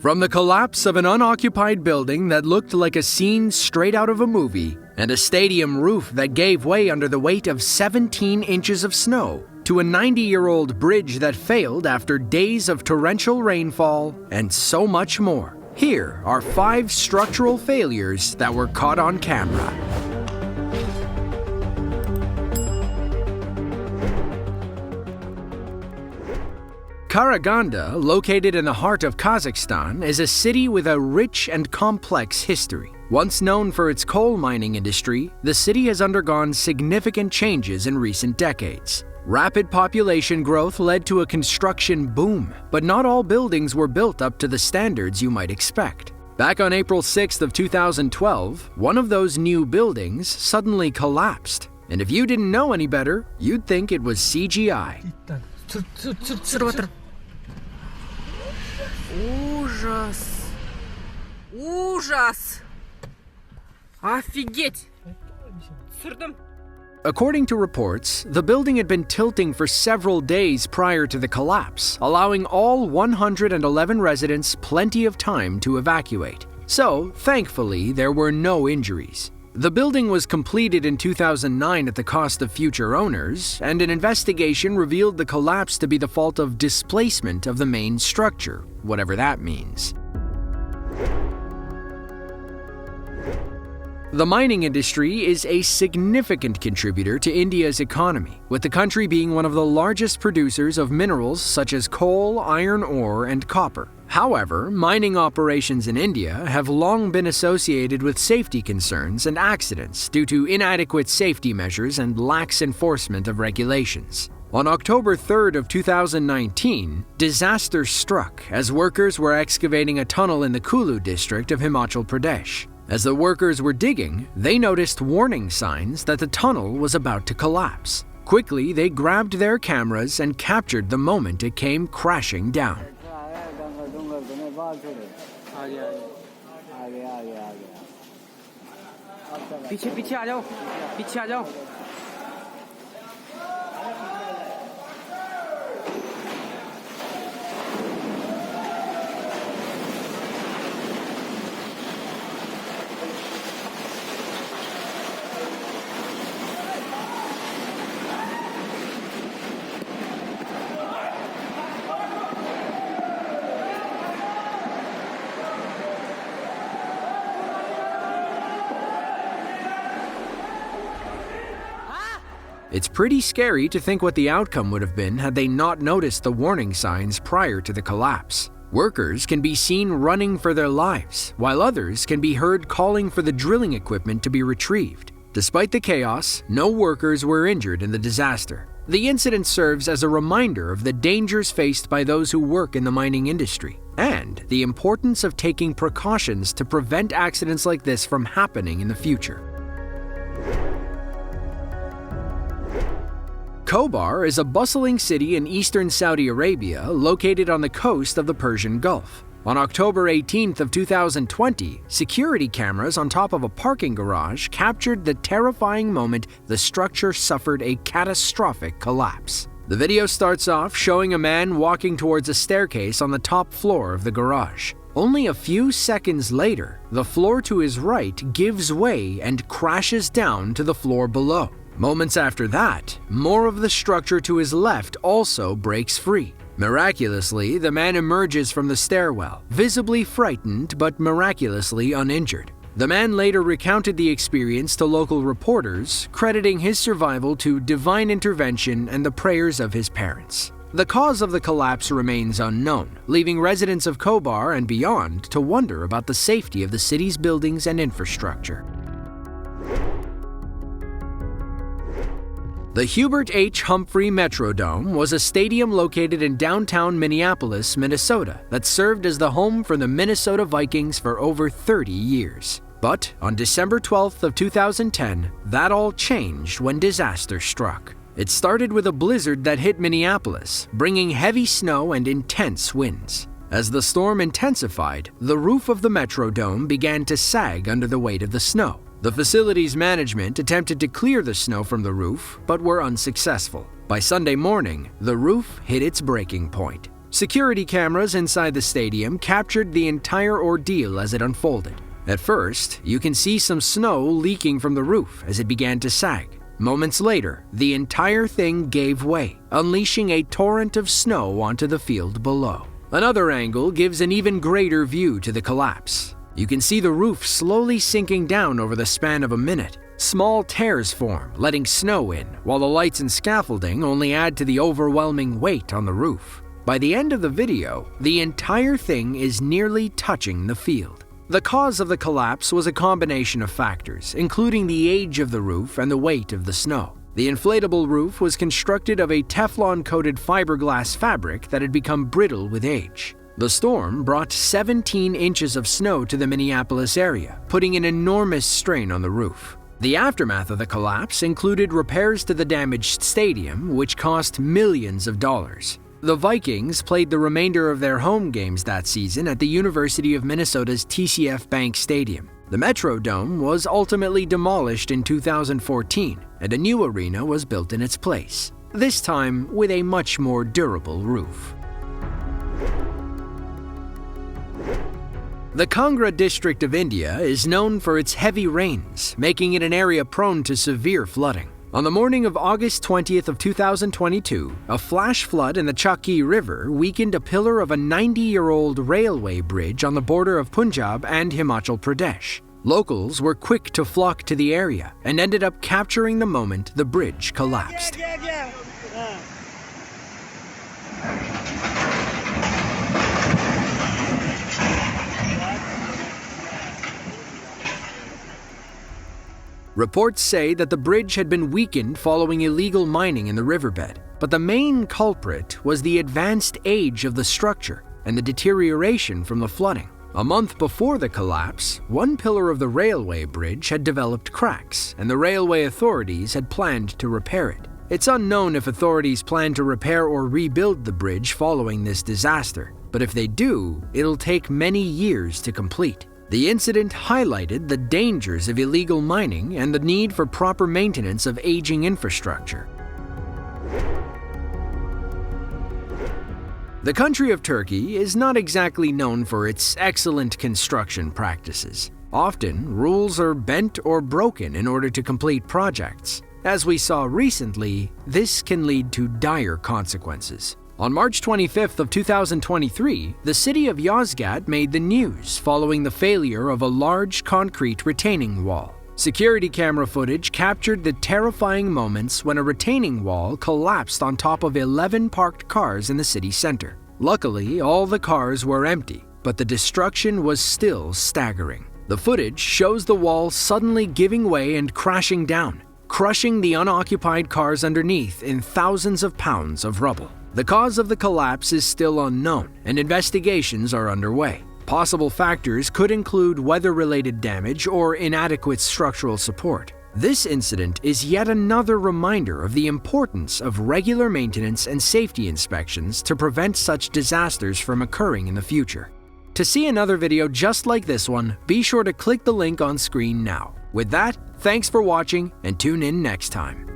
From the collapse of an unoccupied building that looked like a scene straight out of a movie, and a stadium roof that gave way under the weight of 17 inches of snow, to a 90-year-old bridge that failed after days of torrential rainfall, and so much more. Here are 5 structural failures that were caught on camera. Karaganda, located in the heart of Kazakhstan, is a city with a rich and complex history. Once known for its coal mining industry, the city has undergone significant changes in recent decades. Rapid population growth led to a construction boom, but not all buildings were built up to the standards you might expect. Back on April 6th of 2012, one of those new buildings suddenly collapsed. And if you didn't know any better, you'd think it was CGI. Ужас! Ужас! Офигеть! According to reports, the building had been tilting for several days prior to the collapse, allowing all 111 residents plenty of time to evacuate. So, thankfully, there were no injuries. The building was completed in 2009 at the cost of future owners, and an investigation revealed the collapse to be the fault of displacement of the main structure, whatever that means. The mining industry is a significant contributor to India's economy, with the country being one of the largest producers of minerals such as coal, iron ore, and copper. However, mining operations in India have long been associated with safety concerns and accidents due to inadequate safety measures and lax enforcement of regulations. On October 3rd of 2019, disaster struck as workers were excavating a tunnel in the Kulu district of Himachal Pradesh. As the workers were digging, they noticed warning signs that the tunnel was about to collapse. Quickly, they grabbed their cameras and captured the moment it came crashing down. पीछे पीछे आ जाओ पीछे आ जाओ It's pretty scary to think what the outcome would have been had they not noticed the warning signs prior to the collapse. Workers can be seen running for their lives, while others can be heard calling for the drilling equipment to be retrieved. Despite the chaos, no workers were injured in the disaster. The incident serves as a reminder of the dangers faced by those who work in the mining industry, and the importance of taking precautions to prevent accidents like this from happening in the future. Khobar is a bustling city in eastern Saudi Arabia located on the coast of the Persian Gulf. On October 18th of 2020, security cameras on top of a parking garage captured the terrifying moment the structure suffered a catastrophic collapse. The video starts off showing a man walking towards a staircase on the top floor of the garage. Only a few seconds later, the floor to his right gives way and crashes down to the floor below. Moments after that, more of the structure to his left also breaks free. Miraculously, the man emerges from the stairwell, visibly frightened but miraculously uninjured. The man later recounted the experience to local reporters, crediting his survival to divine intervention and the prayers of his parents. The cause of the collapse remains unknown, leaving residents of Khobar and beyond to wonder about the safety of the city's buildings and infrastructure. The Hubert H. Humphrey Metrodome was a stadium located in downtown Minneapolis, Minnesota, that served as the home for the Minnesota Vikings for over 30 years. But on December 12th of 2010, that all changed when disaster struck. It started with a blizzard that hit Minneapolis, bringing heavy snow and intense winds. As the storm intensified, the roof of the Metrodome began to sag under the weight of the snow. The facility's management attempted to clear the snow from the roof, but were unsuccessful. By Sunday morning, the roof hit its breaking point. Security cameras inside the stadium captured the entire ordeal as it unfolded. At first, you can see some snow leaking from the roof as it began to sag. Moments later, the entire thing gave way, unleashing a torrent of snow onto the field below. Another angle gives an even greater view to the collapse. You can see the roof slowly sinking down over the span of a minute. Small tears form, letting snow in, while the lights and scaffolding only add to the overwhelming weight on the roof. By the end of the video, the entire thing is nearly touching the field. The cause of the collapse was a combination of factors, including the age of the roof and the weight of the snow. The inflatable roof was constructed of a Teflon-coated fiberglass fabric that had become brittle with age. The storm brought 17 inches of snow to the Minneapolis area, putting an enormous strain on the roof. The aftermath of the collapse included repairs to the damaged stadium, which cost millions of dollars. The Vikings played the remainder of their home games that season at the University of Minnesota's TCF Bank Stadium. The Metrodome was ultimately demolished in 2014, and a new arena was built in its place, this time with a much more durable roof. The Kangra district of India is known for its heavy rains, making it an area prone to severe flooding. On the morning of August 20th of 2022, a flash flood in the Chakki River weakened a pillar of a 90-year-old railway bridge on the border of Punjab and Himachal Pradesh. Locals were quick to flock to the area and ended up capturing the moment the bridge collapsed. Reports say that the bridge had been weakened following illegal mining in the riverbed, but the main culprit was the advanced age of the structure and the deterioration from the flooding. A month before the collapse, one pillar of the railway bridge had developed cracks, and the railway authorities had planned to repair it. It's unknown if authorities plan to repair or rebuild the bridge following this disaster, but if they do, it'll take many years to complete. The incident highlighted the dangers of illegal mining and the need for proper maintenance of aging infrastructure. The country of Turkey is not exactly known for its excellent construction practices. Often, rules are bent or broken in order to complete projects. As we saw recently, this can lead to dire consequences. On March 25th of 2023, the city of Yozgat made the news following the failure of a large concrete retaining wall. Security camera footage captured the terrifying moments when a retaining wall collapsed on top of 11 parked cars in the city center. Luckily, all the cars were empty, but the destruction was still staggering. The footage shows the wall suddenly giving way and crashing down, crushing the unoccupied cars underneath in thousands of pounds of rubble. The cause of the collapse is still unknown, and investigations are underway. Possible factors could include weather-related damage or inadequate structural support. This incident is yet another reminder of the importance of regular maintenance and safety inspections to prevent such disasters from occurring in the future. To see another video just like this one, be sure to click the link on screen now. With that, thanks for watching and tune in next time.